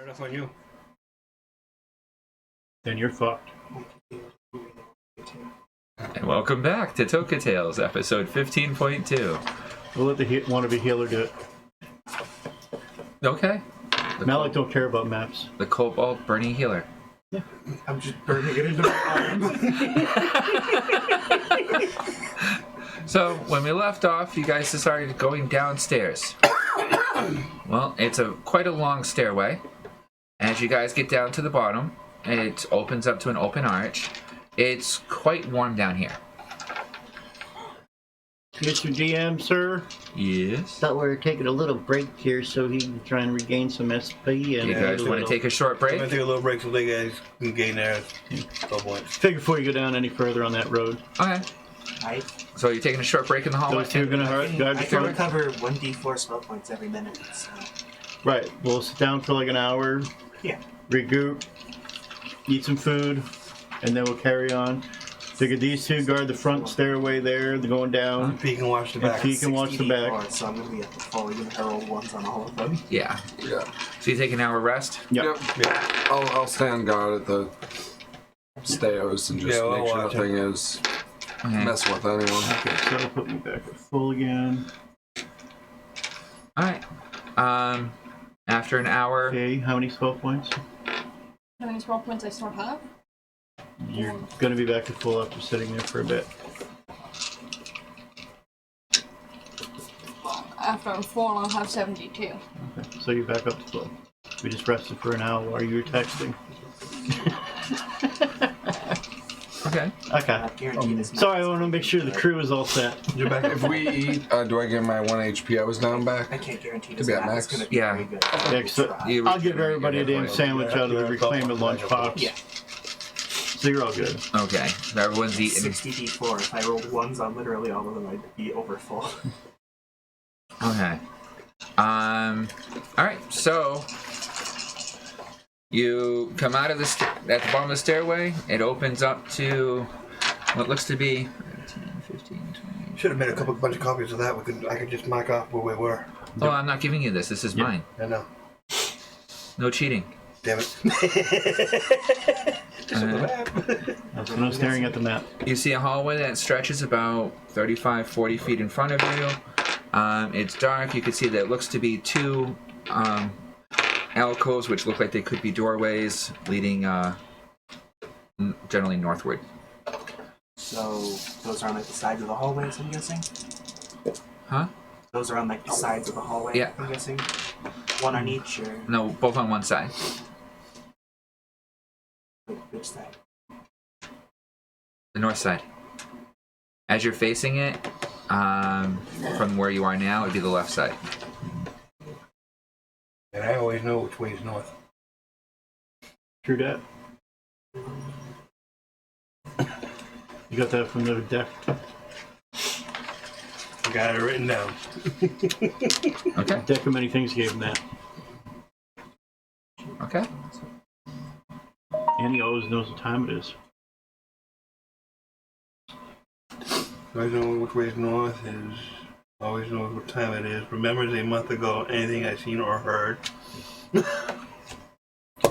enough on you. Then you're fucked. And welcome back to Toka Tales, episode 15.2. We'll let the wannabe healer do it. Okay. Malik don't care about maps. The Cobalt Burning Healer. Yeah. I'm just burning it into my arm. So, when we left off, you guys decided going downstairs. Well, it's quite a long stairway. As you guys get down to the bottom, it opens up to an open arch. It's quite warm down here. Mr. GM, sir. Yes. Thought we were taking a little break here so he can try and regain some SP. And You guys want to take a short I'm break? gonna take a little break so they guys can gain their points. Figure before you go down any further on that road. Okay. I So you're taking a short break in the hallway? Those two are gonna guard the can front. recover 1d4 spell points every minute. So. Right. We'll sit down for like an hour. Yeah. Regroup. Eat some food, and then we'll carry on. Figure these two guard the front stairway there. They're going down. Peek and watch the And back. peek and watch the back. So I'm going to be at the full even herald ones on all of them. Yeah. Yeah. So you take an hour rest? Yep. Yeah. I'll stand guard at the stairs and just Yeah, I'll make sure watch nothing is Okay. messing with anyone. Okay, so I'll put me back at full again. Alright. After an hour... Okay, how many spell points? How many spell points I still have? You're gonna be back to full after sitting there for a bit. After I'm full, I'll have 72. Okay, so you're back up to full. We just rested for an hour while you were texting. Okay. Okay. I guarantee this. Sorry, I want to make sure the crew is all set. You're back. If we eat, do I get my 1 HP I was down back? I can't guarantee To this be at map max. is going to be Yeah. very good. Yeah, so You I'll give everybody a damn sandwich out of the reclaimed lunchbox. Yeah. So you're all good. Okay. So everyone's eating. 60d4. If I rolled ones on literally all of them, I'd be over full. Okay. Alright, so... You come out of at the bottom of the stairway. It opens up to what looks to be 13, 15, 20. Should have made a bunch of copies of that. I could just mark off where we were. Oh, I'm not giving you this. This is mine. I know. No cheating. Damn it. Just on the map. That's when I'm staring at the map. You see a hallway that stretches about 35, 40 feet in front of you. It's dark. You can see that it looks to be two alcoves, which look like they could be doorways leading generally northward. So those are on like the sides of the hallways, I'm guessing? Huh? Those are on like the sides of the hallway, Yeah. I'm guessing? One on each, or No, both on one side. which side? The north side. As you're facing it, from where you are now, it'd be the left side. And I always know which way is north. True that. You got that from the deck. I got it written down. Okay. Deck of many things gave him that. Okay. And he always knows what time it is. Always know which way is north is. Always knows what time it is. Remembers a month ago anything I've seen or heard. Too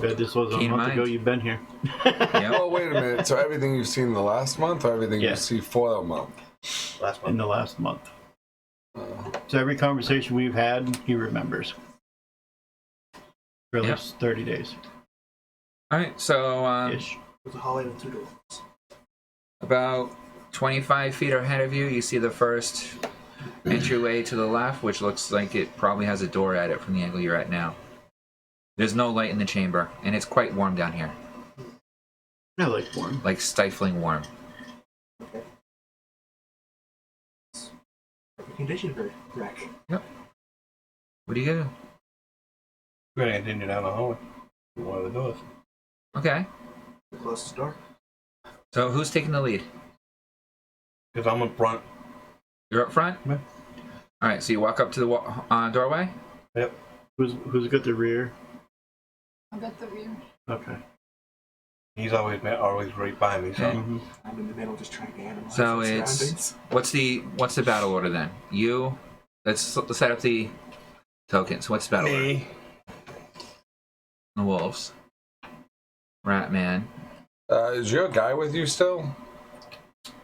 bad this was a Keen month mind. ago you've been here. Yep. Oh, wait a minute. So everything you've seen the last month or everything Yeah. you see for the month? Last In month. the last month. So every conversation we've had, he remembers. For at Yep. least 30 days. Alright, so Ish. There's a hallway with two doors. about 25 feet ahead of you, you see the first entryway to the left, which looks like it probably has a door at it from the angle you're at now. There's no light in the chamber, and it's quite warm down here. I like warm. Like stifling warm. Okay. Perfect condition for wreck. What do you do? We're gonna continue down the hallway. One of the doors. Okay. The closest door. So who's taking the lead? Because I'm in front. You're up front? Yeah. Alright, so you walk up to the doorway? Yep. Who's got the rear? I'll get the rear. Okay. He's always right by me, so. Okay. Mhm. I'm in the middle just trying to analyze So the it's surroundings. what's the battle order then? You let's set up the tokens. What's the battle order? Me. the wolves. Ratman. Is your guy with you still?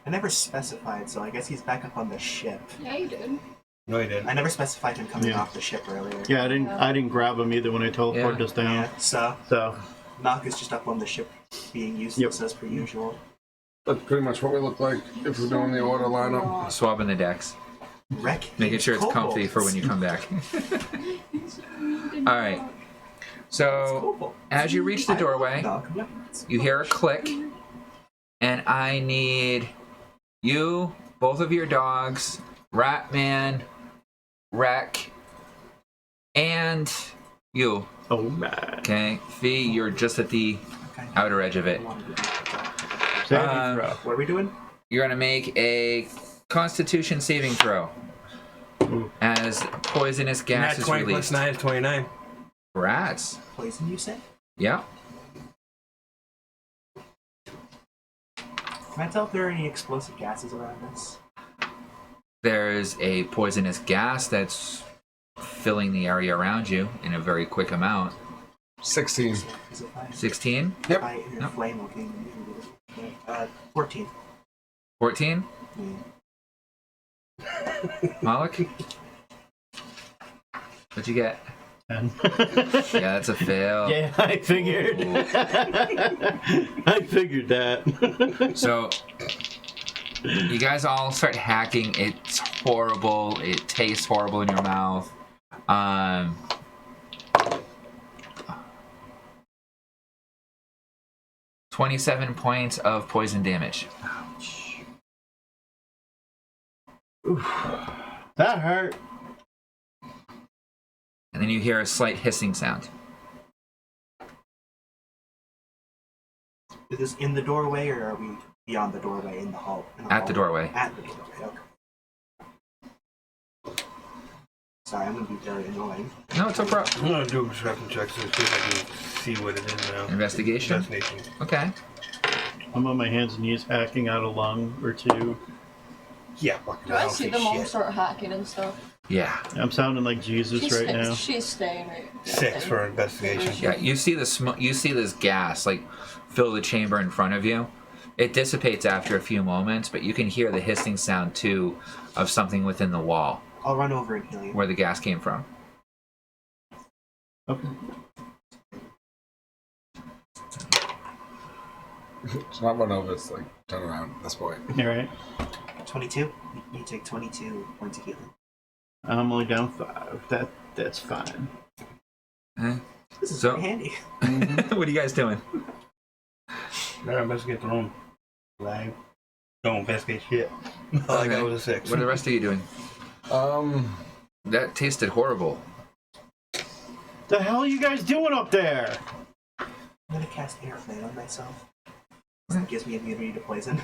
I never specified, so I guess he's back up on the ship. Yeah, you did. No, he didn't. I never specified him coming Yeah. off the ship earlier. Yeah, I didn't grab him either when I teleported Yeah. us down. Yeah, so So Knock is just up on the ship being useless as per usual. That's pretty much what we look like if we're doing the order lineup. Swabbing the decks. Wreck Making sure it's comfy for when you come back. Alright. So, as you reach the doorway, you hear a click, and I need you, both of your dogs, Ratman, Wreck, and you. oh man. Okay? Fee, you're just at the outer edge of it. Saving throw. What are we doing? You're gonna make a Constitution saving throw as poisonous gas Nat is 20 released. plus 9 is 29. Rats. Poison, you said? Yeah. Can I tell if there are any explosive gases around us? There's a poisonous gas that's filling the area around you in a very quick amount. 16. Is it fine? 16, Yep. I hear Nope. flame looking. 14. 14. Malik? What'd you get? 10. Yeah, that's a fail. Yeah, I figured. I figured that. So, you guys all start hacking. It's horrible. It tastes horrible in your mouth. 27 points of poison damage. That hurt. And then you hear a slight hissing sound. Is this in the doorway, or are we beyond the doorway in the hall? At the doorway. At the doorway, okay. Sorry, I'm going to be very annoying. No, it's no problem. I'm going to do perception checks to see if I can see what it is now. Investigation? Investigation. Okay. I'm on my hands and knees hacking out a lung or two. Yeah, fucking Do I see them all start hacking and stuff? Yeah. I'm sounding like Jesus right now. She's staying right. 6 for investigation. Yeah, you see the you see this gas like fill the chamber in front of you. It dissipates after a few moments, but you can hear the hissing sound too of something within the wall I'll run over and heal you. where the gas came from. Okay. It's not run over, it's like turn around at this point. All right. 22? You take 22 points of healing. I'm only down 5. That's fine. Eh? This is So- very handy. What are you guys doing? Gotta investigate the room. Live. Don't investigate shit. All I got Okay. was a 6. What are the rest of you doing? That tasted horrible. The hell are you guys doing up there? I'm going to cast Air Flame on myself. That gives me immunity to poison.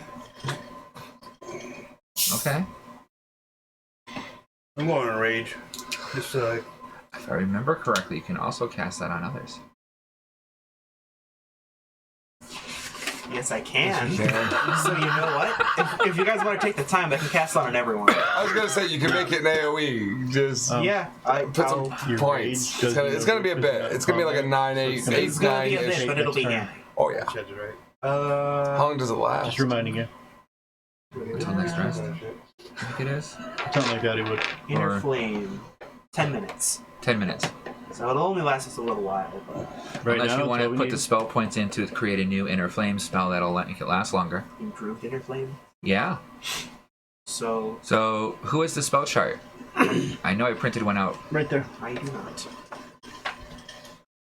Okay. I'm going on rage. Just If I remember correctly, you can also cast that on others. Yes, I can. Yeah. So you know what? If you guys want to take the time, I can cast on everyone. I was gonna say you can make it an AoE. Just Yeah, I put some Your points. rage It's gonna be a bit. It's gonna be like a 9, 8, It's gonna 8, It's gonna be a 9 bit, ish. but it'll be handy. Oh yeah. Shed's right. How long does it last? Just reminding you. Until next rest. I think it is. Something like that he would. Inner Or- Flame, 10 minutes. 10 minutes. So it'll only last us a little while, but Right Unless now, you want until to we put need- the spell points in to create a new inner flame spell that'll make it last longer. improved Inner Flame. Yeah. So So, who is the spell chart? I know I printed one out. Right there. I do not.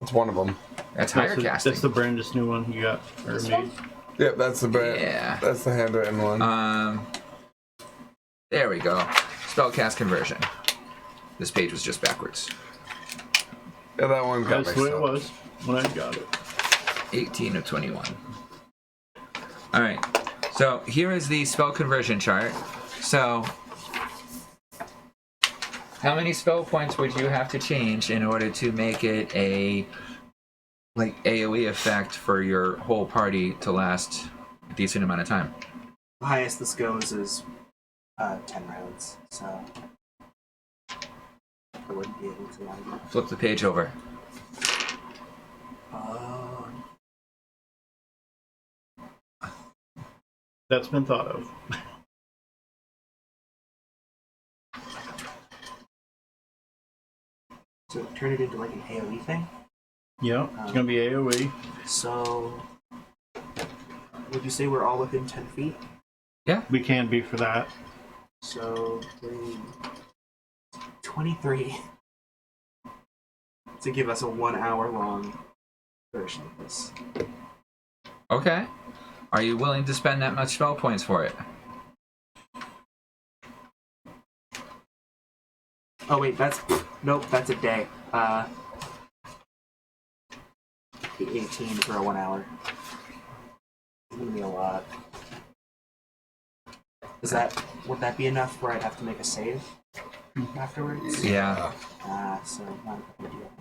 It's one of them. That's higher That's casting. the brandest new one you got. Or made. Yep, that's the brand. Yeah. That's the handwritten one. There we go. Spellcast conversion. This page was just backwards. Yeah, that one got That's the way it mixed up. was when I got it. 18 of 21. Alright. So, here is the spell conversion chart. So, how many spell points would you have to change in order to make it a like AoE effect for your whole party to last a decent amount of time? The highest this goes is 10 rounds, so I wouldn't be able to lie. Flip the page over. Oh. That's been thought of. So turn it into like an AoE thing? Yeah, it's gonna be AoE. So, would you say we're all within 10 feet? We can be for that. So, 23. To give us a 1 hour long version of this. Okay. Are you willing to spend that much spell points for it? Oh wait, nope, that's a day. 18 for a 1 hour. It's gonna be a lot. Would that be enough where I'd have to make a save afterwards? Yeah. So not a good deal.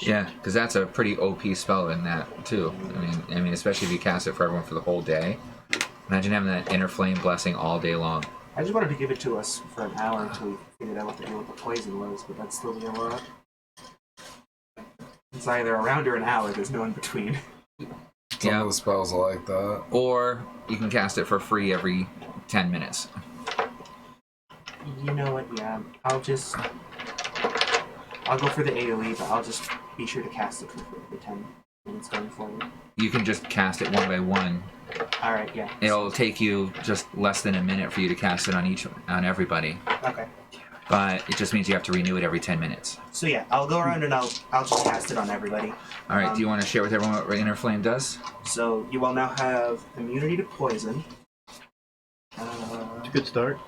Yeah, because that's a pretty OP spell in that too. I mean, especially if you cast it for everyone for the whole day. Imagine having that inner flame blessing all day long. I just wanted to give it to us for an hour until we figured out what the deal with the poison was, but that's still be a lot. It's either around or an hour, there's no in between. Some of the spells are like that. Or you can cast it for free every 10 minutes. You know what, yeah, I'll go for the AoE, but I'll just be sure to cast it for free every 10 minutes going forward. You can just cast it one by one. Alright, yeah. It'll take you just less than a minute for you to cast it on everybody. Okay. But it just means you have to renew it every 10 minutes. So yeah, I'll go around and I'll just cast it on everybody. Alright, do you want to share with everyone what Inner Flame does? So you will now have immunity to poison. It's a good start.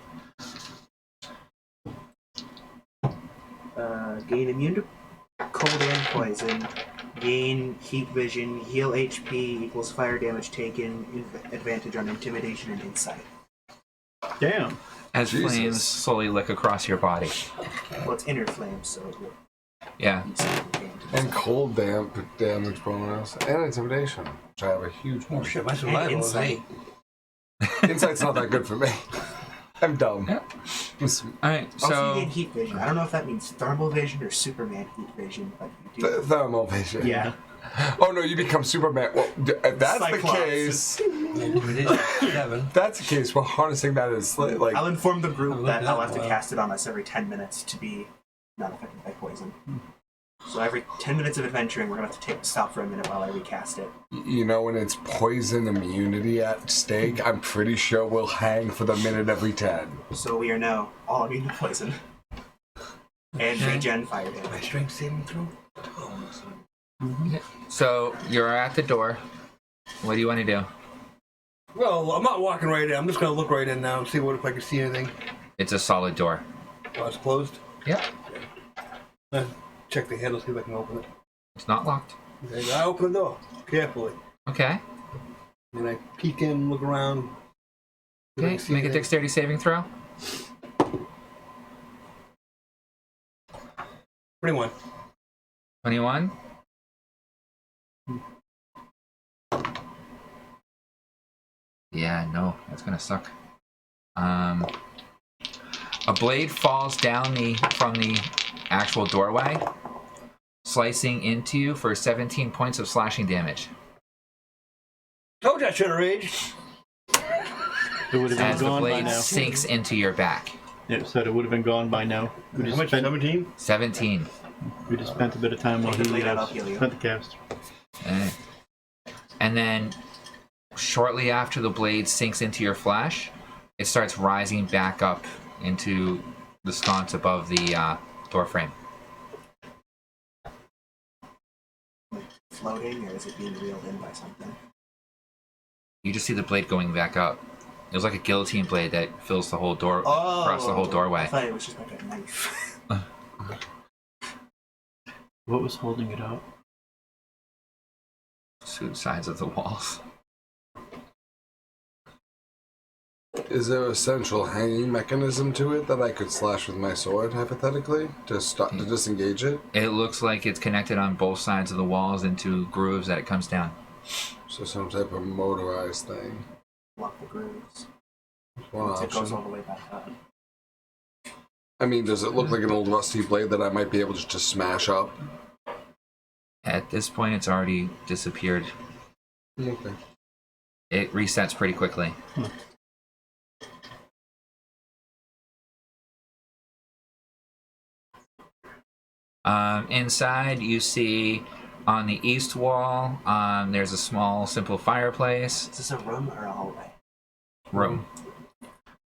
Gain immune to cold and poison. Gain heat vision. Heal HP equals fire damage taken. Advantage on intimidation and insight. Damn. As Jesus. flames slowly lick across your body. Well, it's inner flame, so it will Yeah. be something gained. And cold damage bonus. And intimidation, which I have a huge Oh one. shit, my And survival is insight. 8. Insight's not that good for me. I'm dumb. Yeah. Alright, Also, you so gain heat vision. I don't know if that means thermal vision or Superman heat vision, but you do. Thermal vision. Yeah. Oh no, you become Superman. Well, if that's Cyclops. the case. Intimidation 7. That's the case. Well, harnessing that is like. I'll inform the group I'll that look I'll that have to one up. cast it on us every 10 minutes to be not affected by poison. So every 10 minutes of adventuring, we're going to have to stop for a minute while I recast it. You know, when it's poison immunity at stake, I'm pretty sure we'll hang for the minute every 10. So we are now all immune to poison. And regen fire My damage. strength saving throw? So you're at the door. What do you want to do? Well, I'm not walking right in. I'm just going to look right in now and see if I can see anything. It's a solid door. Oh, it's closed. Yep. Check the handle, see if I can open it. It's not locked. Okay, I open the door carefully. Okay. And I peek in, look around. see if I Okay, can see make a anything. dexterity saving throw. 21. 21. Yeah, no, that's gonna suck. A blade falls down from the actual doorway, slicing into you for 17 points of slashing damage. Told you I should have raged. It would have been As the gone by blade now. sinks into your back. It said it would have been gone by now. We How just much? spent, 17? 17. we just spent a bit of time while Take the he blade out, I'll heal you. spent the cast. Eh. And then, shortly after the blade sinks into your flesh, it starts rising back up into the sconce above the door frame. Floating, or is it being reeled in by something? You just see the blade going back up. It was like a guillotine blade that fills the whole door across the whole I doorway. thought it was just like a knife. What was holding it up? Two sides of the walls. Is there a central hanging mechanism to it that I could slash with my sword, hypothetically, to stop to disengage it? It looks like it's connected on both sides of the walls into grooves that it comes down. So some type of motorized thing. Lock the grooves. one Once it goes all option. the way back up. I mean, does it look like an old rusty blade that I might be able just to smash up? At this point, it's already disappeared. Okay. It resets pretty quickly. Inside, you see on the east wall, there's a small, simple fireplace. Is this a room or a hallway? Room.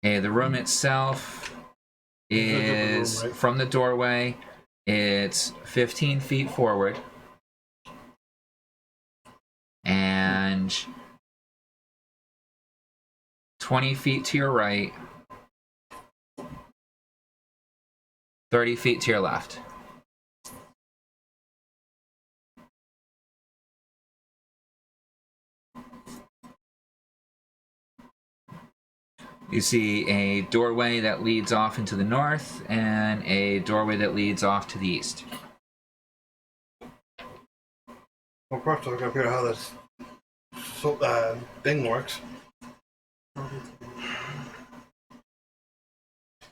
Okay, the room itself is room, right? from the doorway. It's 15 feet forward. And 20 feet to your right. 30 feet to your left. You see a doorway that leads off into the north and a doorway that leads off to the east. Well, first, I'll figure out how this thing works.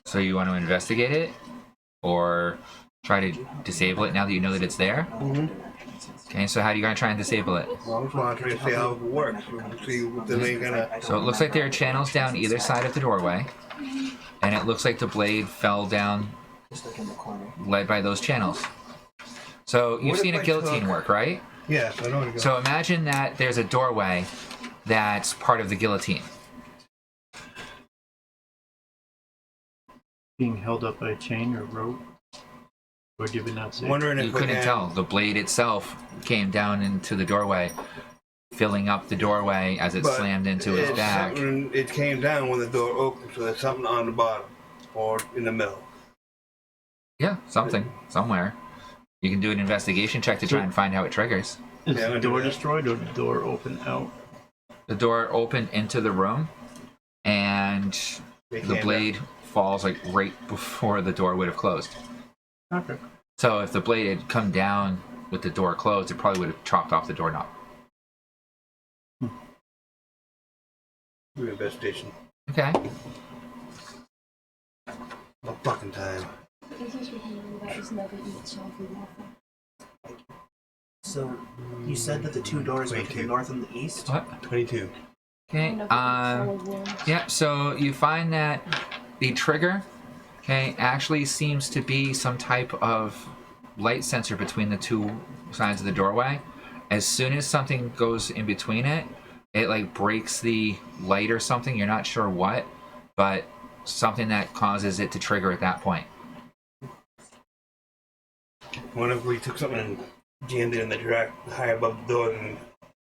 So you want to investigate it or try to disable it now that you know that it's there? Okay, so how are you going to try and disable it? Well, I just want to try to see how it works. See if there's any kind of. So it looks like there are channels down either side of the doorway, and it looks like the blade fell down Just look in the corner. led by those channels. So you've What seen if a I guillotine took- work, right? Yes, I know what it goes. So imagine that there's a doorway that's part of the guillotine. Being held up by a chain or rope? Or did we not see? Wondering if You we couldn't can- tell. The blade itself came down into the doorway, filling up the doorway as it But slammed into his it's back. something- It came down when the door opened, so there's something on the bottom or in the middle. Yeah, something, somewhere. You can do an investigation check to try and find how it triggers. Is Yeah, I'm the gonna do door that. destroyed or the door open out? The door opened into the room, and They the came blade falls like right before the door would have closed. Okay. So if the blade had come down with the door closed, it probably would have chopped off the doorknob. down. Do an investigation. Okay. No fucking time. This is remember that is never eat softly waffle. So, you said that the two doors were to the 22. north and the east? What? 22. Okay. Never eat solid ones. Yeah, so you find that the trigger, okay, actually seems to be some type of light sensor between the two sides of the doorway. As soon as something goes in between it, it like breaks the light or something. You're not sure what, but something that causes it to trigger at that point. What if we took something and jammed it in the track high above the door and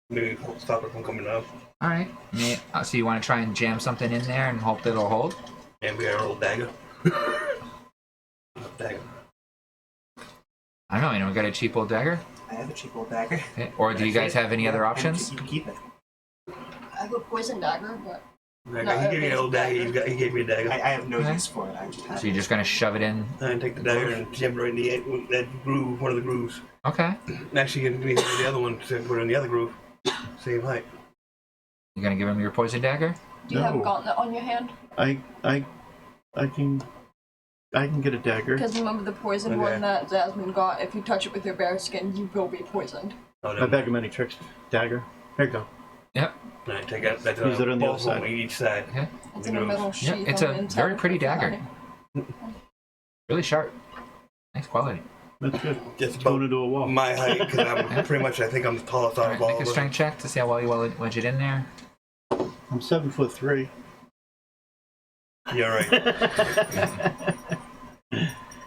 maybe stop it from coming up? All right. So you want to try and jam something in there and hope that it'll hold? And we got our old dagger. Dagger. I don't know. Anyone got a cheap old dagger? I have a cheap old dagger. Okay. Or do you guys have any other Yeah, options? You can keep it. I have a poison dagger, but Dagger. He gave me an old dagger. He gave me a dagger. I have no Okay. use for it. I just have So you're just gonna shove it in? And take the dagger and jam it right in the that groove, one of the grooves. Okay. And actually, give me the other one to put in the other groove. Same height. You gonna give him your poison dagger? do you have a No. gauntlet on your hand? I can get a dagger. Because remember the poison Okay. one that Jasmine got, if you touch it with your bare skin, you will be poisoned. Oh, My bag of many tricks dagger. Here you go. Yep. Alright, take out that's Use it on the both other of them side. each side. Okay. It's in a metal sheath. Yeah, it's on a the inside very of pretty the dagger. eye. Really sharp. Nice quality. That's good. Just Going about into a wall. my height, because I'm pretty much, I think I'm the tallest out All of right, all make of a them. strength check to see how well you wedge it in there. I'm 7'3". You're right.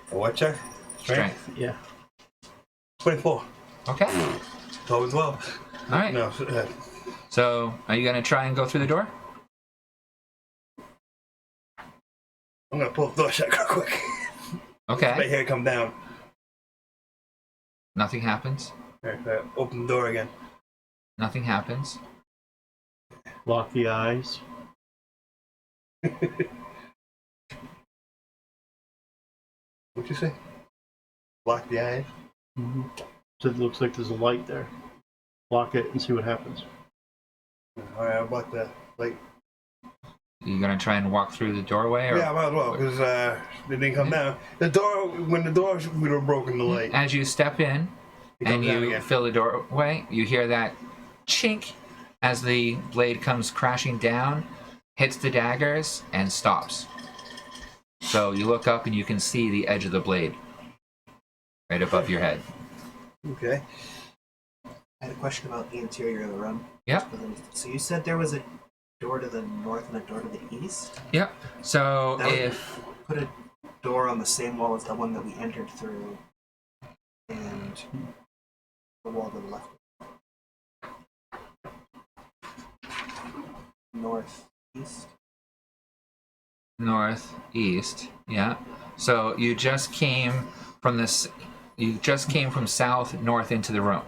What check? Strength. Yeah. 24. Okay. It's always well. All right. No, So, are you gonna try and go through the door? I'm gonna pull the door shut real quick. Right Okay. here, come down. Nothing happens. Alright, open the door again. Nothing happens. Lock the eyes. What'd you say? Block the eyes. Mm-hmm. So it looks like there's a light there. Lock it and see what happens. Alright, I'll block the light. You gonna try and walk through the doorway? Or? Yeah, might as well, because it didn't come down. When the doors would have broken the light. As you step in It and comes down you again. fill the doorway, you hear that chink as the blade comes crashing down, hits the daggers, and stops. So you look up and you can see the edge of the blade right above your head. Okay. I had a question about the interior of the room. Yep. So you said there was a door to the north and a door to the east? Yep. So That would if put a door on the same wall as the one that we entered through, and the wall to the left. Northeast. northeast, yeah. So you just came from this. You just came from south north into the room.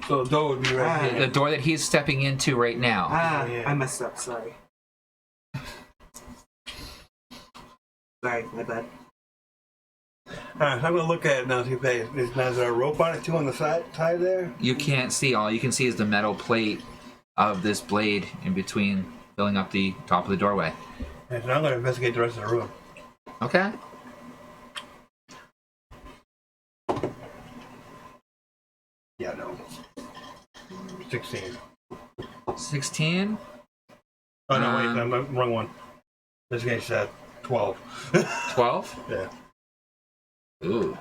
So the door would be right The here. door that he's stepping into right now. yeah. I messed up. Sorry. Sorry, my bad. Alright, so I'm going to look at it now, see if is there a rope on it too on the side there? You can't see. All you can see is the metal plate of this blade in between, filling up the top of the doorway. And so I'm going to investigate the rest of the room. Okay. Yeah, no. 16. 16. Oh, no, wait, I'm the wrong one. This game's 12. 12. Yeah. Ooh.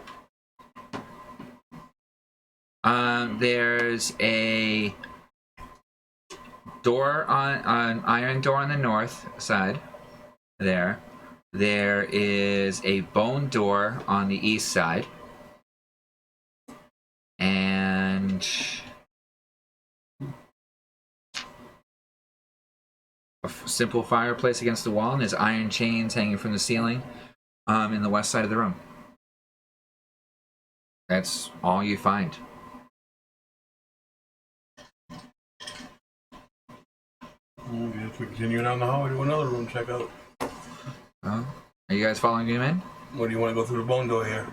There's a door on an iron door on the north side. There is a bone door on the east side, and a simple fireplace against the wall, and there's iron chains hanging from the ceiling in the west side of the room. That's all you find. If we continue down the hallway to another room, check out. Are you guys following him in? What do you want to go through the bone door here?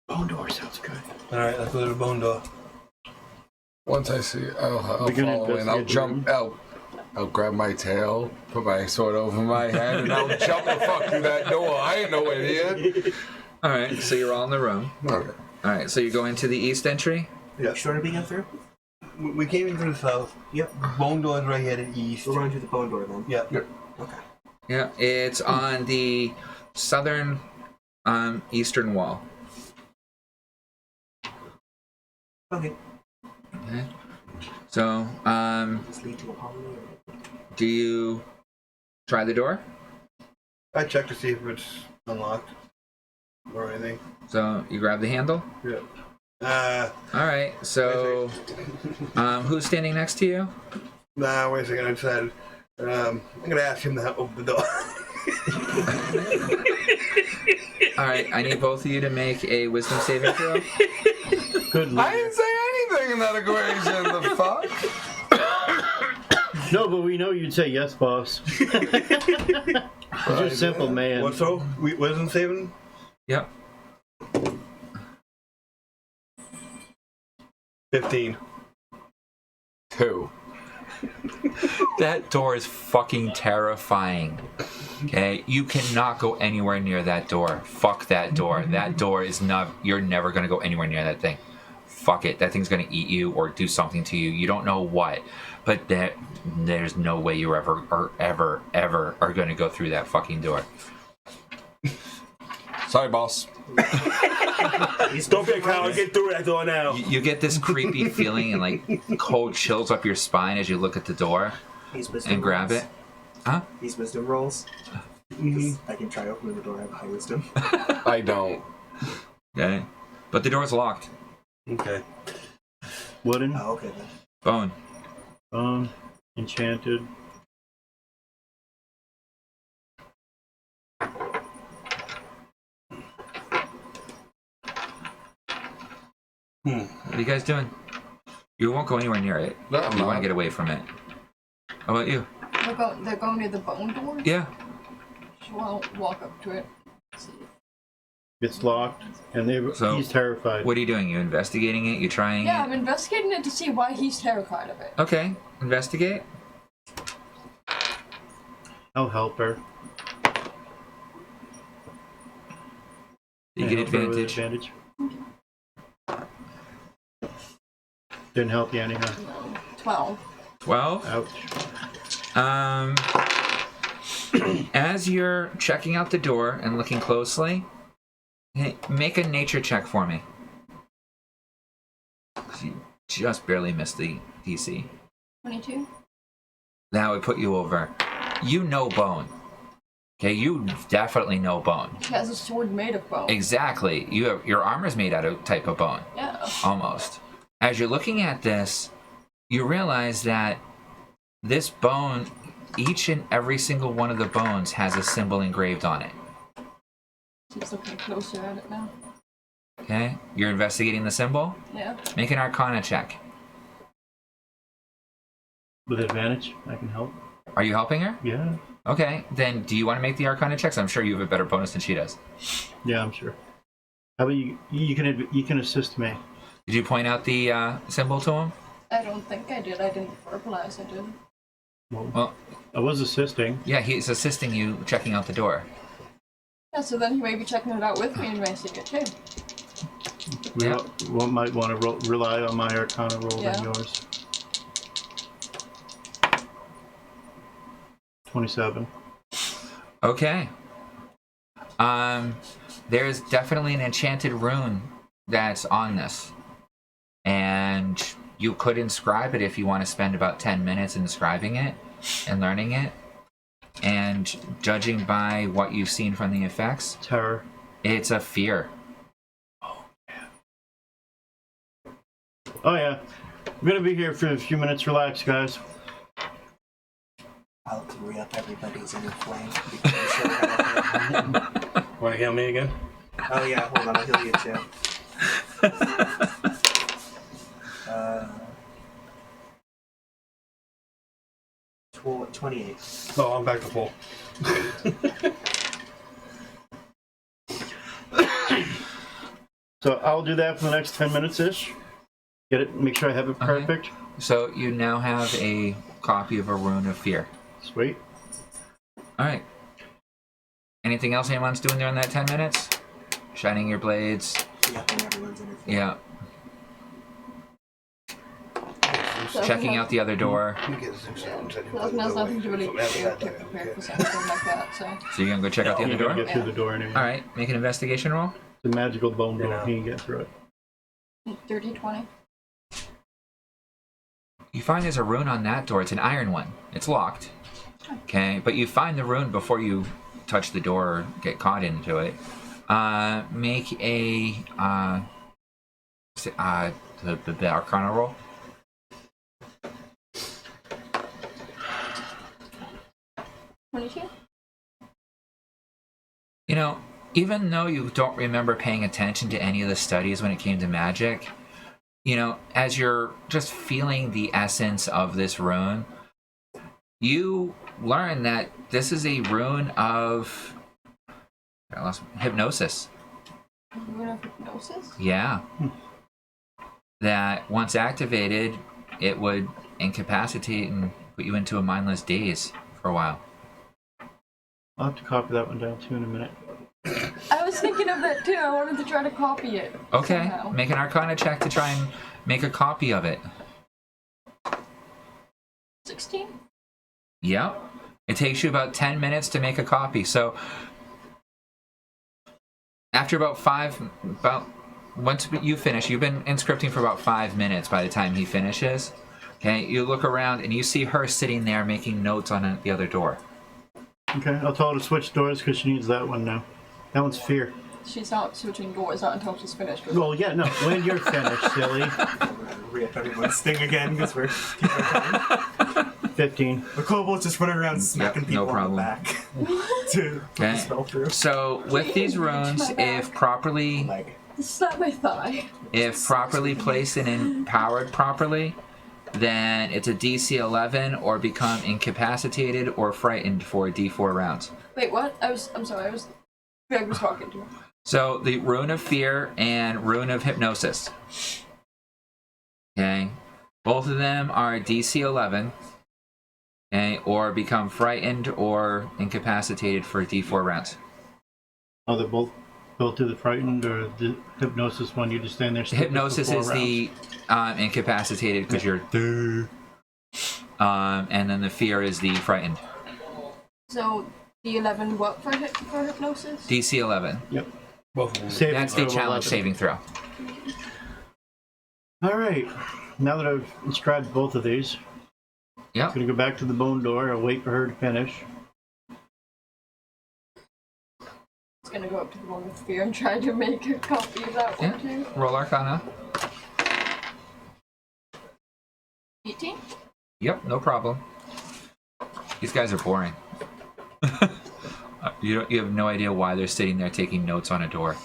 Bone door sounds good. Alright, let's go to the bone door. Once I see, I'll We can follow in. I'll investigate the jump out. I'll grab my tail, put my sword over my head, and I'll jump the fuck through that door. I ain't no idiot. Alright, so you're all in the room. Okay. Alright, so you go into the east entry? Yeah. Sure to be in through? We came in through the south. Yep. Bone door is right here to the east. We're going through the bone door then. Yeah. Okay. Yeah, it's on the southern eastern wall. Okay. Okay. So, Just lead to a hallway. do you try the door? I checked to see if it's unlocked or anything. So, you grab the handle? Yeah. Alright, so who's standing next to you? Nah, wait a second. I decided. I'm gonna ask him to open the door. Alright, I need both of you to make a wisdom saving throw. Good I luck. didn't say anything in that equation. The fuck? No, but we know you'd say yes, boss. You're a simple man. What's so? Wisdom saving? Yep. 15. 2. That door is fucking terrifying. Okay? You cannot go anywhere near that door. Fuck that door. That door is not. You're never gonna go anywhere near that thing. Fuck it. That thing's gonna eat you or do something to you. You don't know what. But there's no way you ever are gonna go through that fucking door. Sorry, boss. Don't be a coward. Get through that door now. You get this creepy feeling and like cold chills up your spine as you look at the door These wisdom and grab rolls. it. Huh? These wisdom rolls. Mm-hmm. I can try opening the door. I have high wisdom. I don't. Okay. But the door's locked. Okay. Wooden, Oh, okay then. Bone. enchanted. What are you guys doing? You won't go anywhere near it. No, I'm You want not. to get away from it. How about you? They're going to the bone door? Yeah. So I'll walk up to it. See. It's locked, and he's terrified. What are you doing? You investigating it? You trying Yeah, it? I'm investigating it to see why he's terrified of it. Okay, investigate. I'll help her. You Yeah, get help her with advantage. Didn't help you anyhow. 12. 12. Ouch. As you're checking out the door and looking closely, make a nature check for me. You just barely missed the DC. 22. That would put you over. You know bone. Okay, you definitely know bone. He has a sword made of bone. Exactly. Your armor's made out of type of bone. Yeah. Almost. As you're looking at this, you realize that this bone, each and every single one of the bones has a symbol engraved on it. He's looking closer at it now. Okay? You're investigating the symbol? Yeah. Make an Arcana check. With advantage, I can help. Are you helping her? Yeah. Okay, then do you want to make the Arcana checks? I'm sure you have a better bonus than she does. Yeah, I'm sure. How about you? You can assist me. Did you point out the symbol to him? I don't think I did. I didn't verbalize I did. Well, I was assisting. yeah, he's assisting you checking out the door. Yeah, so then he may be checking it out with me and advancing it too. We might want to rely on my Arcana roll than yours. 27. Okay. There's definitely an enchanted rune that's on this. And you could inscribe it if you want to spend about 10 minutes inscribing it and learning it. And judging by what you've seen from the effects, Terror. it's a fear. Oh yeah. I'm gonna be here for a few minutes. Relax, guys. I'll re-up everybody's inner flame. Want to heal me again? Oh yeah, hold on, I'll heal you too. 28. Oh, I'm back to full. So I'll do that for the next 10 minutes-ish. Get it, make sure I have it perfect. So you now have a copy of a rune of fear. Sweet. Alright. Anything else anyone's doing during that 10 minutes? Shining your blades. Re-upping everyone's inner flame. Yeah. So Checking out the other door. You get 6 seconds. It has nothing to really do to prepare for something like that, so. So you're gonna go check out the other You're door? gonna get through the door anyway. Alright, make an investigation roll. The magical bone door. Yeah. He can get through it. 30, 20. You find there's a rune on that door. It's an iron one. It's locked. Okay, but you find the rune before you touch the door or get caught into it. Make a the Arcana roll. 22? You know, even though you don't remember paying attention to any of the studies when it came to magic, you know, as you're just feeling the essence of this rune, you learn that this is a rune of hypnosis. Rune of hypnosis? Yeah. That once activated, it would incapacitate and put you into a mindless daze for a while. I'll have to copy that one down too in a minute. I was thinking of that too. I wanted to try to copy it. Okay, somehow. make an Arcana check to try and make a copy of it. 16? Yep. It takes you about 10 minutes to make a copy. So after once you finish, you've been inscripting for about 5 minutes by the time he finishes. Okay, you look around and you see her sitting there making notes on the other door. Okay, I'll tell her to switch doors because she needs that one now. That one's fear. She's not switching doors out until she's finished with it. Well, yeah, no. When you're finished, silly. We're gonna re-up everyone's thing again because we're keeping time. 15. The kobolds just running around smacking Yep, no people on the problem. back to put the spell through. So with these runes, if properly Leg. Slap my thigh. placed and empowered properly, then it's a DC 11 or become incapacitated or frightened for D4 rounds. Wait, what? I'm sorry, Greg was talking to her. So the Rune of Fear and Rune of Hypnosis. Okay. Both of them are DC 11. Okay, or become frightened or incapacitated for D4 rounds. Oh, they're both built to the frightened, or the hypnosis one, you just stand there. The hypnosis is the incapacitated because you're and then the fear is the frightened. So the 11 what for hypnosis? DC 11. Yep. Both of them. That's the challenge 11. saving throw. All right. Now that I've inscribed both of these, Yep. I'm gonna go back to the bone door. I'll wait for her to finish. It's gonna go up to the one with fear and try to make a copy of that one too. Roll Arcana. 18? Yep, no problem. These guys are boring. You have no idea why they're sitting there taking notes on a door.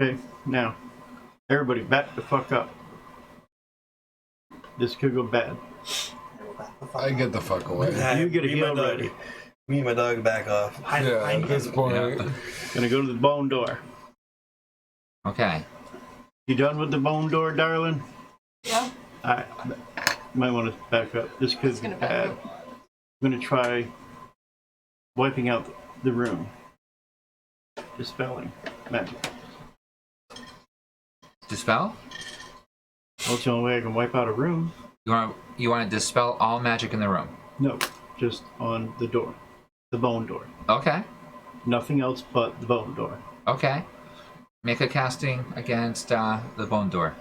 Okay, now, everybody back the fuck up. This could go bad. I get the fuck away. You get a Me and heal my dog- ready. Me and my dog back off. Yeah, at this point, Gonna go to the bone door. Okay. You done with the bone door, darling? Yeah. Alright. Might want to back up. This could It's be gonna back bad. up. I'm gonna try wiping out the room. Dispelling magic. Dispel? Well, it's the only way I can wipe out a room. You want to dispel all magic in the room? No, just on the door. The bone door. Okay. Nothing else but the bone door. Okay. Make a casting against the bone door.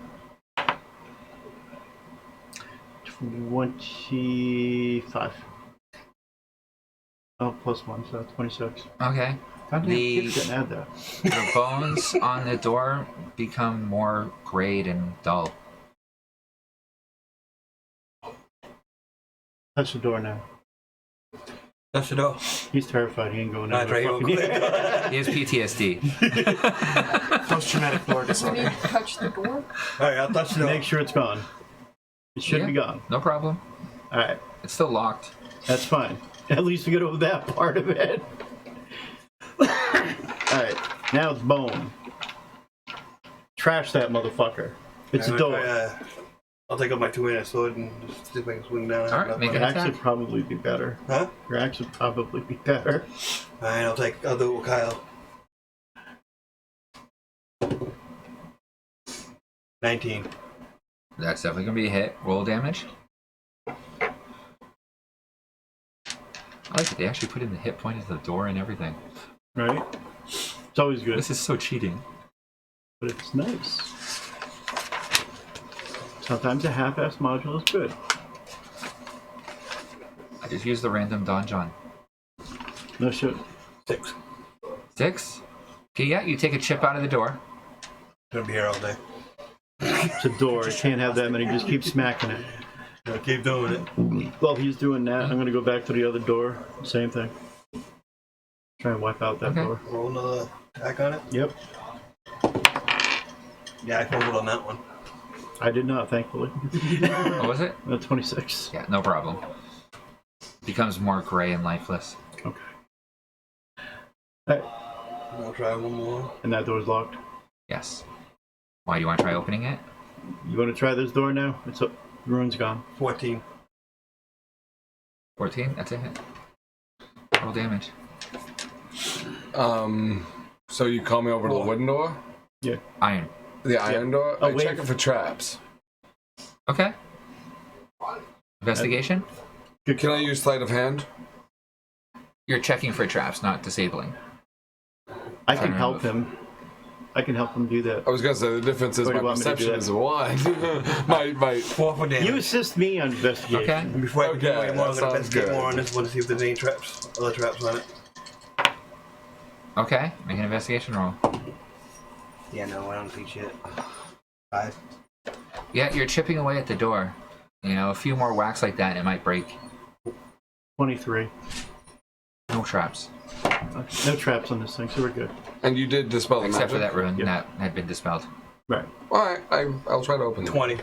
25. Oh, +1, so 26. Okay. Goddamn, The- kids didn't add that. The bones on the door become more grayed and dull. Touch the door now. That's the door. He's terrified. He ain't going Nah, out. try your He has PTSD. Post-traumatic floor When you disorder. touch the door, Alright, I'll touch the door. Make sure it's gone. It should be gone. No problem. All right, It's still locked. that's fine. At least we get over that part of it. All right, now it's bone. Trash that motherfucker. It's a door. I'll take out my two-handed sword and just see if I can swing down. Alright, make Your an axe attack. would probably be better. Huh? Your axe would probably be better. Alright, I'll do it with Kyle. 19. That's definitely going to be a hit. Roll damage. I like it. They actually put in the hit point of the door and everything. Right? It's always good, This is so cheating. but it's nice. Sometimes a half-ass module is good. I just used the random donjon. No shit. 6. 6. Okay, yeah, you take a chip out of the door. Gonna be here all day. It's a door. I can't have that many. Just keep smacking it. Gonna keep doing it. While he's doing that, I'm gonna go back to the other door. Same thing. Try and wipe out that Okay. door. Roll another attack on it. Yep. Yeah, I fumbled on that one. I did not, thankfully. What was it? 26. Yeah, no problem. Becomes more gray and lifeless. Okay. Alright. I'll try one more. And that door's locked. Yes. Why, do you want to try opening it? You want to try this door now? It's up. The rune's gone. 14. 14? That's a hit. Roll damage. So you call me over to the wooden door? Iron. The iron door? Oh, I wait. check it for traps. Okay. Investigation? Can I use sleight of hand? You're checking for traps, not disabling. I can Fine, help him. I can help him do that. I was gonna say the difference is Or do my you want me to do perception that? is a 1. my 4 for damage. You assist me on investigation. Okay. And before I do Okay, any more, I'm that gonna sounds investigate good. more on this one to see if there's any traps, other traps on it. Okay, make an investigation roll. Yeah, no, I don't see shit. 5. Yeah, you're chipping away at the door. You know, a few more whacks like that and it might break. 23. No traps. No traps on this thing, so we're good. And you did dispel the Except for magic? that rune Yep. that had been dispelled. Right. Alright, I'll try to open it. 20.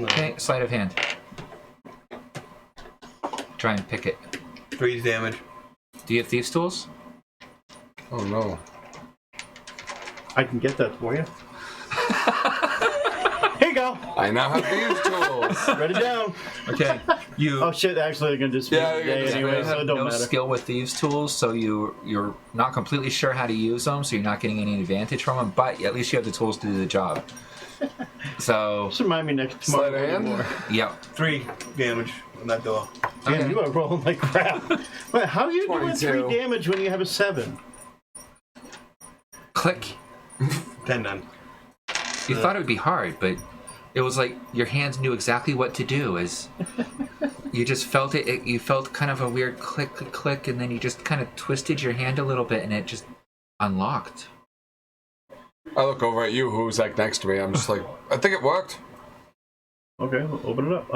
Okay, sleight of hand. Try and pick it. 3 damage. Do you have thieves' tools? Oh no. I can get that for you. Here you go. I now have these tools. Write it down. Okay. You. Oh shit! Actually, they're gonna just Yeah, the you're day gonna anyway, you so have it don't no matter. skill with thieves tools, so you're not completely sure how to use them, so you're not getting any advantage from them. But at least you have the tools to do the job. So, Just remind me next Sleight tomorrow. of hand? More. yep. 3 damage on that door. Man, Okay. you are rolling like crap. Wait, how are you doing 22. 3 damage when you have a 7? Click. 10 done. You thought it would be hard, but it was like your hands knew exactly what to do. As you just felt it, you felt kind of a weird click, click, click, and then you just kind of twisted your hand a little bit, and it just unlocked. I look over at you, who's like next to me. I'm just like, I think it worked. Okay, we'll open it up.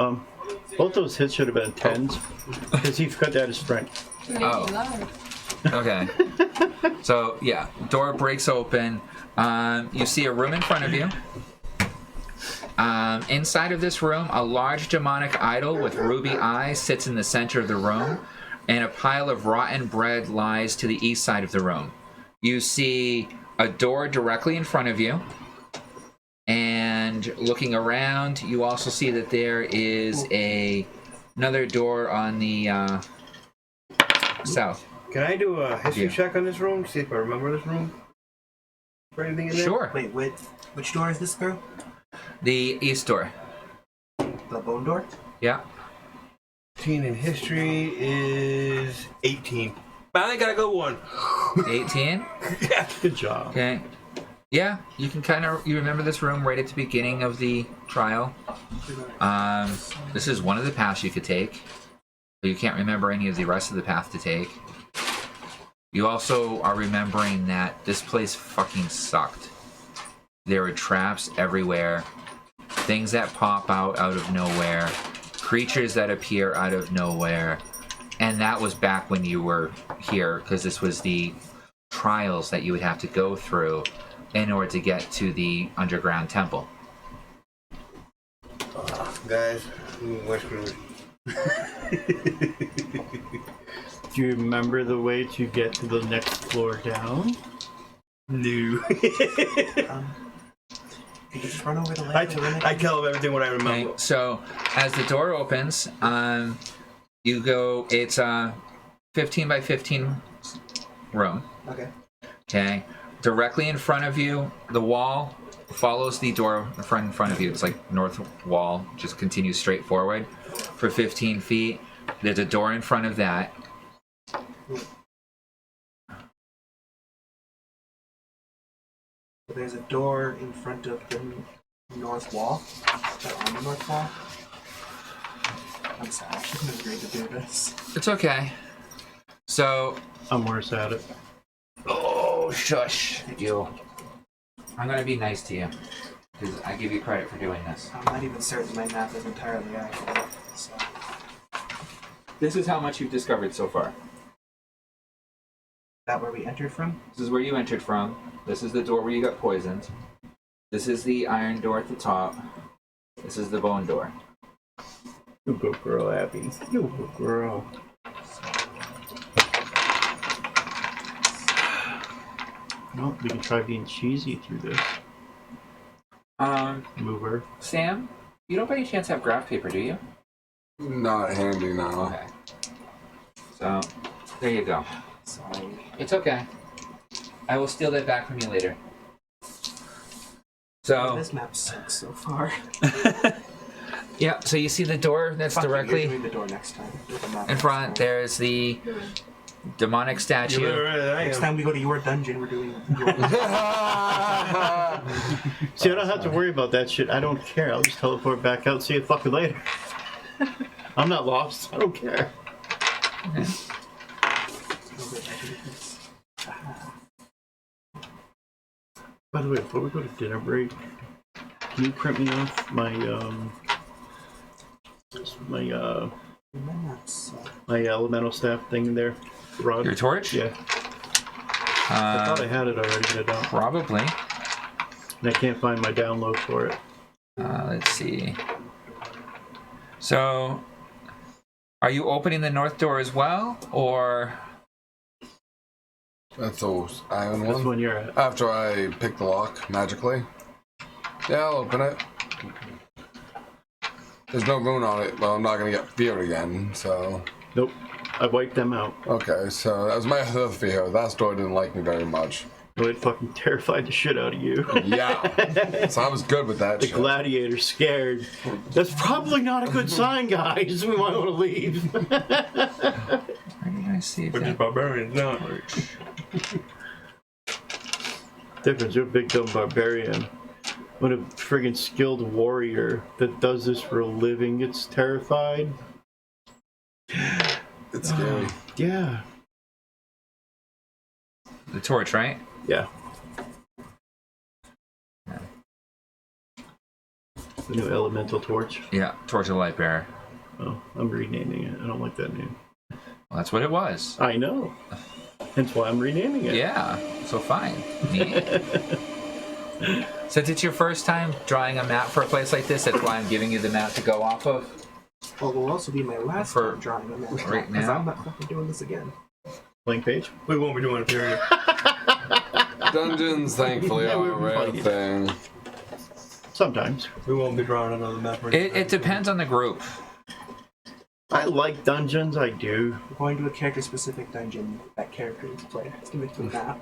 Both those hits should have been 10s because he forgot to add his strength. Maybe Oh. loud. Okay. So yeah, door breaks open. You see a room in front of you. Inside of this room, a large demonic idol with ruby eyes sits in the center of the room, and a pile of rotten bread lies to the east side of the room. You see a door directly in front of you, and looking around, you also see that there is another door on the south. Can I do a history Yeah. check on this room? See if I remember this room? For anything in there? Sure. Wait, which door is this through? The east door. The bone door? Yeah. 18 in history is 18. Finally got a good one. 18. Good job. Okay. Yeah, you can you remember this room right at the beginning of the trial. This is one of the paths you could take, but you can't remember any of the rest of the path to take. You also are remembering that this place fucking sucked. There were traps everywhere, things that pop out of nowhere, creatures that appear out of nowhere, and that was back when you were here, because this was the trials that you would have to go through in order to get to the underground temple. Guys, we're screwed. Do you remember the way to get to the next floor down? No. Could you just run over the I ledge? tell them everything what I Okay, remember. so as the door opens, you go, it's a 15 by 15 room. Okay. Okay, directly in front of you, the wall follows the door in front of you. It's like north wall, just continues straight forward for 15 feet. There's a door in front of that. So there's a door in front of the north wall. Is that on the north wall? I'm sorry, I shouldn't have agreed to do this. It's okay. So, I'm worse at it. oh, shush, you. I'm gonna be nice to you, because I give you credit for doing this. I'm not even certain my math is entirely accurate. So. This is how much you've discovered so far. Is that where we entered from? This is where you entered from. This is the door where you got poisoned. This is the iron door at the top. This is the bone door. You good girl, Abby. You good girl. Well, we can try being cheesy through this. Mover. Sam, you don't by any chance have graph paper, do you? Not handy now. Okay. So, there you go. Sorry. It's okay. I will steal that back from you later. So, This map sucks so far. yeah, so you see the door that's Fuck you, you're directly doing the door next time. Do the map in next front. time. There's the demonic You're statue. better at it than I Next am. time we go to your dungeon, we're doing your See, I don't have to worry about that shit. I don't care. I'll just teleport back out. See you fucking later. I'm not lost. I don't care. By the way, before we go to dinner break, can you print me off my my elemental staff thing in there? Rod? Your torch? Yeah. I thought I had it already, but I don't. Probably. And I can't find my download for it. Let's see. So, are you opening the north door as well, or That's those iron That's one. when you're at. After I pick the lock magically. Yeah, I'll open it. There's no rune on it. Well, I'm not gonna get feared again, so. Nope. I wiped them out. Okay, so that was my other fear. That store didn't like me very much. Oh, it fucking terrified the shit out of you. Yeah. So I was good with that The shit. gladiator's scared. That's probably not a good sign, guys. We might want to leave. Where did I see Which is that? barbarians, no. Difference, you're a big dumb barbarian. When a friggin' skilled warrior that does this for a living gets terrified. It's scary. Yeah. The torch, right? Yeah. The new elemental torch. Yeah, Torch of Light Bearer. Oh, I'm renaming it. I don't like that name. Well, that's what it was. I know. Hence why I'm renaming it. Yeah, so fine. Neat. Since it's your first time drawing a map for a place like this, that's why I'm giving you the map to go off of. Well, it will also be my last For time drawing a map. right Because now? I'm not fucking doing this again. Blank page? We won't be doing a period. Dungeons, thankfully, Yeah, are we're a rare fighting. thing. Sometimes. We won't be drawing another map. It depends on the group. I like dungeons, I do. Going to a character-specific dungeon, that character is player. It's gonna be a map.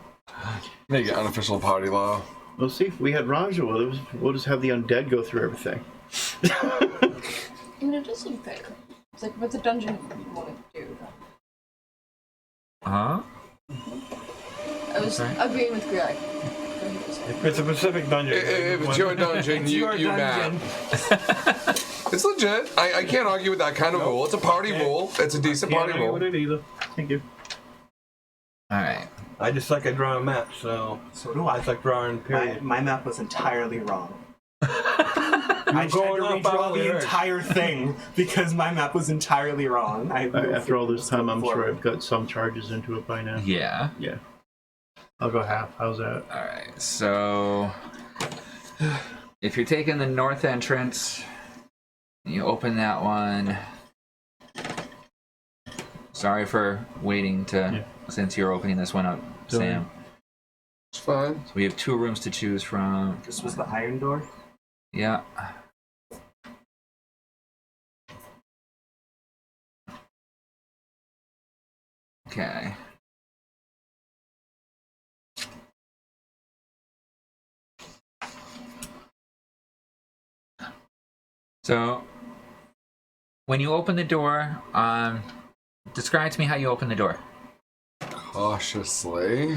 Make it unofficial party law. Well, see, if we had Raja with us, we'll just have the undead go through everything. I mean, it does seem fair. It's like, what's a dungeon you want to do? Huh? I was Okay. agreeing with Greg. If it's a Pacific dungeon. If it's your dungeon, you map. It's legit. I can't argue with that kind of rule. It's a party rule. It's a decent Can't party argue with rule. it either. Thank you. Alright. I just suck at drawing maps, so So do I I. suck drawing period. My map was entirely wrong. I tried going to off redraw on the the earth. entire thing because my map was entirely wrong. After all this time, I'm sure I've got some charges into it by now. Yeah. Yeah. I'll go half. How's that? Alright, so if you're taking the north entrance, you open that one. Sorry for waiting since you're opening this one up, Don't Sam. It's fine. So we have 2 rooms to choose from. This was the iron door. Yeah. Okay. So, when you open the door, describe to me how you open the door. Cautiously.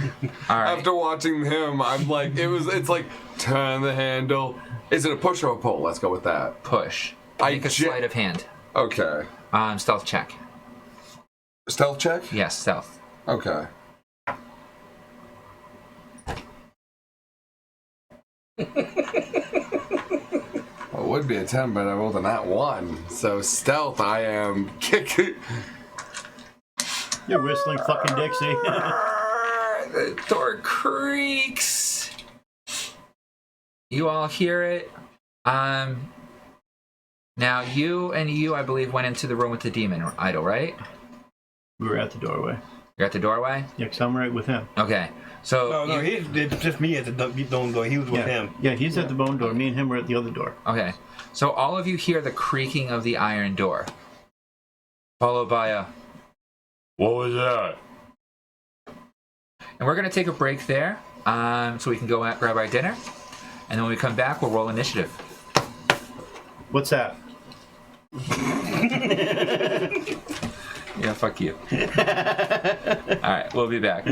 All right. After watching him, I'm like, it's like, turn the handle. Is it a push or a pull? Let's go with that. Push. I Make a ju- sleight of hand. Okay. Stealth check. Stealth check? Yes, stealth. Okay. Well, it would be a 10, but I rolled a nat 1. So stealth, I am kicking. You're whistling fucking Dixie. The door creaks. You all hear it. Now you, I believe, went into the room with the demon idol, right? We were at the doorway. You're at the doorway? Yeah, 'cause I'm right with him. Okay. So No, it's just me at the dome door. He was with Yeah. him. Yeah, he's at the bone door. Me and him were at the other door. okay. So all of you hear the creaking of the iron door. Followed by a "What was that?" And we're gonna take a break there, so we can go out, grab our dinner, and then when we come back, we'll roll initiative. What's that? Yeah, fuck you. All right, we'll be back.